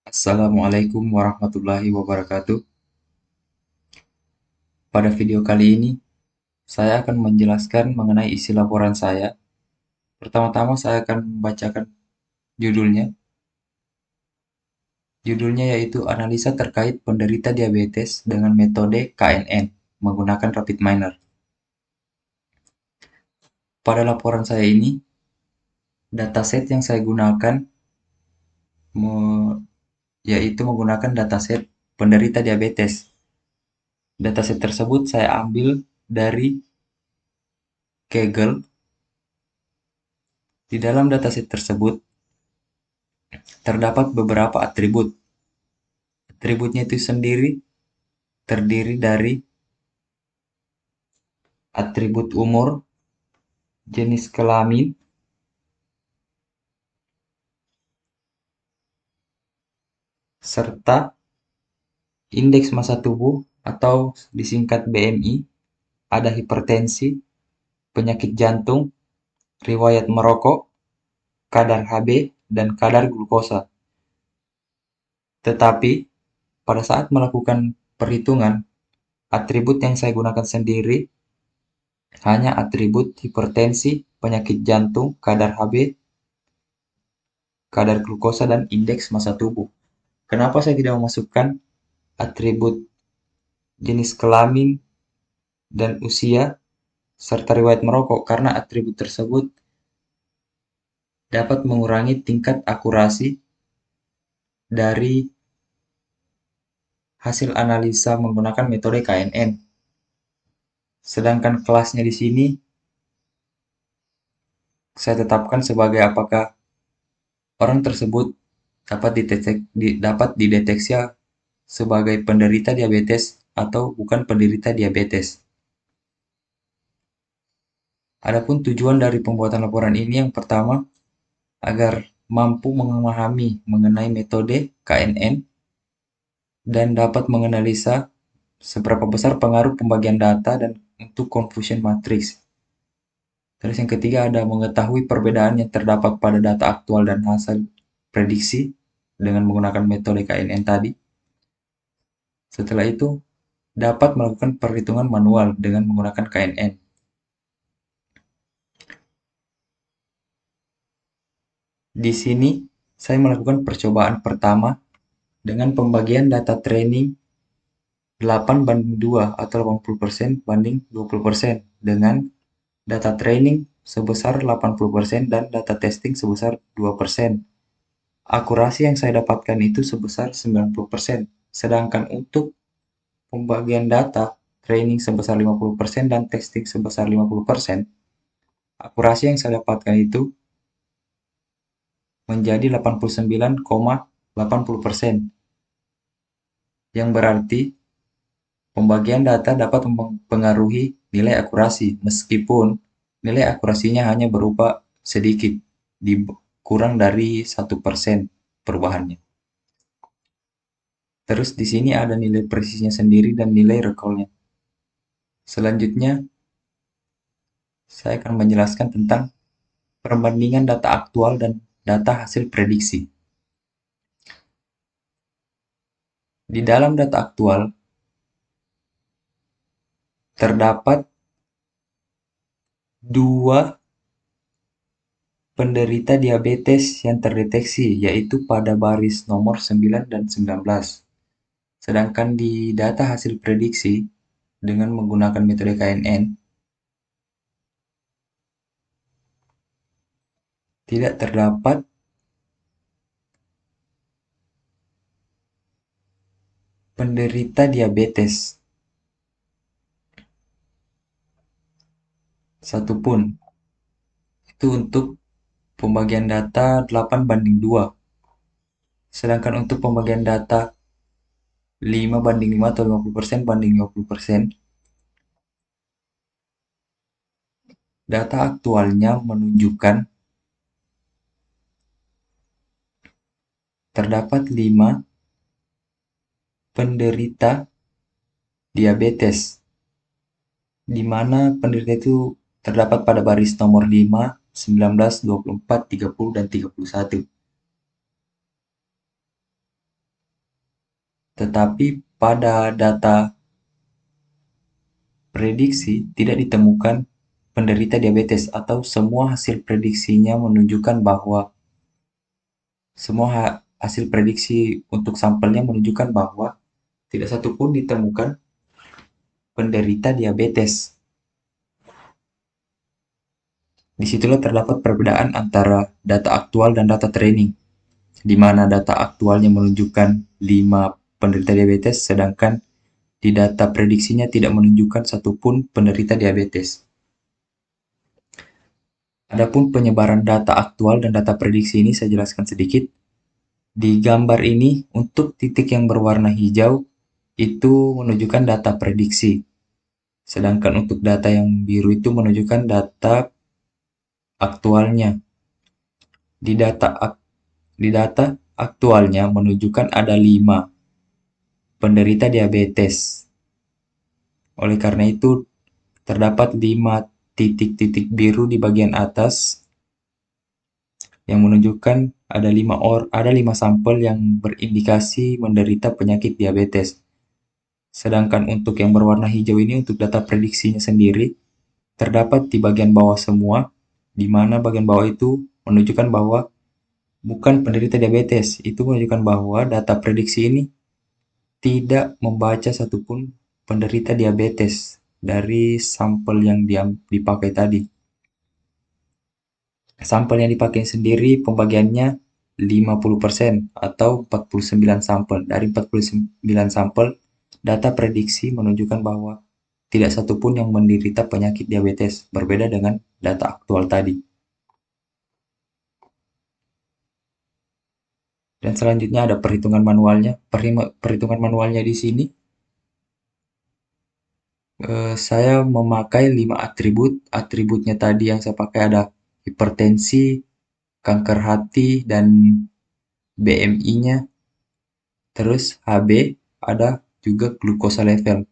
Assalamualaikum warahmatullahi wabarakatuh. Pada video kali ini, saya akan menjelaskan mengenai isi laporan saya. Pertama-tama saya akan membacakan judulnya. Judulnya yaitu Analisa Terkait Penderita Diabetes dengan Metode KNN menggunakan Rapid Minor. Pada laporan saya ini, dataset yang saya gunakan yaitu menggunakan dataset penderita diabetes. Dataset tersebut saya ambil dari Kaggle. Di dalam dataset tersebut terdapat beberapa atribut. Atributnya itu sendiri terdiri dari atribut umur, jenis kelamin, serta indeks massa tubuh atau disingkat BMI, ada hipertensi, penyakit jantung, riwayat merokok, kadar HB, dan kadar glukosa. Tetapi, pada saat melakukan perhitungan, atribut yang saya gunakan sendiri hanya atribut hipertensi, penyakit jantung, kadar HB, kadar glukosa, dan indeks massa tubuh. Kenapa saya tidak memasukkan atribut jenis kelamin dan usia serta riwayat merokok? Karena atribut tersebut dapat mengurangi tingkat akurasi dari hasil analisa menggunakan metode KNN. Sedangkan kelasnya di sini saya tetapkan sebagai apakah orang tersebut dapat dideteksi sebagai penderita diabetes atau bukan penderita diabetes. Adapun tujuan dari pembuatan laporan ini yang pertama, agar mampu memahami mengenai metode KNN dan dapat menganalisa seberapa besar pengaruh pembagian data dan untuk confusion matrix. Terus yang ketiga ada mengetahui perbedaan yang terdapat pada data aktual dan hasil prediksi dengan menggunakan metode KNN tadi. Setelah itu, dapat melakukan perhitungan manual dengan menggunakan KNN. Di sini, saya melakukan percobaan pertama dengan pembagian data training 8:2 atau 80% banding 20% dengan data training sebesar 80% dan data testing sebesar 2%. Akurasi yang saya dapatkan itu sebesar 90%. Sedangkan untuk pembagian data training sebesar 50% dan testing sebesar 50%, akurasi yang saya dapatkan itu menjadi 89,80%. Yang berarti pembagian data dapat mempengaruhi nilai akurasi, meskipun nilai akurasinya hanya berupa sedikit, kurang dari 1% perubahannya. Terus di sini ada nilai presisinya sendiri dan nilai recall-nya. Selanjutnya, saya akan menjelaskan tentang perbandingan data aktual dan data hasil prediksi. Di dalam data aktual, terdapat dua penderita diabetes yang terdeteksi, yaitu pada baris nomor 9 dan 19. Sedangkan di data hasil prediksi dengan menggunakan metode KNN, tidak terdapat penderita diabetes satupun. Itu untuk pembagian data 8:2. Sedangkan untuk pembagian data 5:5 atau 50% banding 50%, data aktualnya menunjukkan terdapat 5 penderita diabetes, di mana penderita itu terdapat pada baris nomor 5, 19, 24, 30, dan 31. Tetapi pada data prediksi tidak ditemukan penderita diabetes atau semua hasil prediksinya menunjukkan bahwa hasil prediksi untuk sampelnya menunjukkan bahwa tidak satu pun ditemukan penderita diabetes. Disitulah terdapat perbedaan antara data aktual dan data training, di mana data aktualnya menunjukkan 5 penderita diabetes, sedangkan di data prediksinya tidak menunjukkan satupun penderita diabetes. Adapun penyebaran data aktual dan data prediksi ini saya jelaskan sedikit. Di gambar ini, untuk titik yang berwarna hijau, itu menunjukkan data prediksi. Sedangkan untuk data yang biru itu menunjukkan data aktualnya. Di data aktualnya menunjukkan ada 5 penderita diabetes. Oleh karena itu, terdapat 5 titik-titik biru di bagian atas yang menunjukkan ada 5 sampel yang berindikasi menderita penyakit diabetes. Sedangkan untuk yang berwarna hijau ini untuk data prediksinya sendiri terdapat di bagian bawah semua, di mana bagian bawah itu menunjukkan bahwa bukan penderita diabetes. Itu menunjukkan bahwa data prediksi ini tidak membaca satupun penderita diabetes dari sampel yang dipakai tadi. Sampel yang dipakai sendiri pembagiannya 50% atau 49 sampel. Dari 49 sampel, data prediksi menunjukkan bahwa tidak satupun yang menderita penyakit diabetes, berbeda dengan data aktual tadi. Dan selanjutnya ada perhitungan manualnya. Perhitungan manualnya di sini, saya memakai 5 atribut. Atributnya tadi yang saya pakai ada hipertensi, kanker hati, dan BMI-nya. Terus HB, ada juga glukosa level.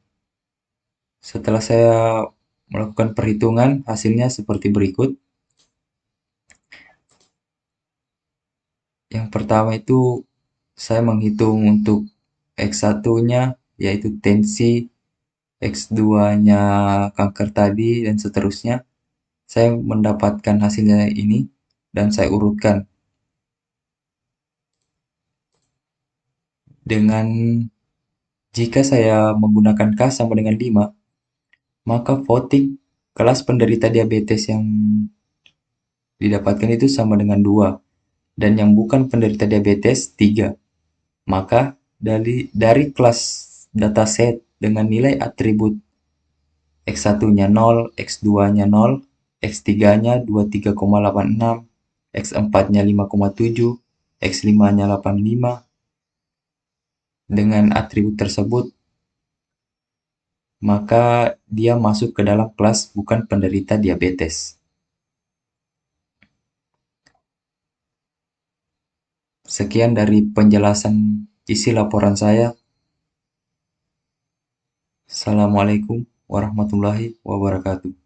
Setelah saya melakukan perhitungan, hasilnya seperti berikut. Yang pertama itu saya menghitung untuk X1-nya, yaitu tensi, X2-nya kanker tadi, dan seterusnya. Saya mendapatkan hasilnya ini, dan saya urutkan. Dengan jika saya menggunakan K sama dengan 5, maka voting kelas penderita diabetes yang didapatkan itu sama dengan 2. Dan yang bukan penderita diabetes 3. Maka dari kelas dataset dengan nilai atribut X1-nya 0, X2-nya 0, X3-nya 23,86, X4-nya 5,7, X5-nya 85. Dengan atribut tersebut, maka dia masuk ke dalam kelas bukan penderita diabetes. Sekian dari penjelasan isi laporan saya. Assalamualaikum warahmatullahi wabarakatuh.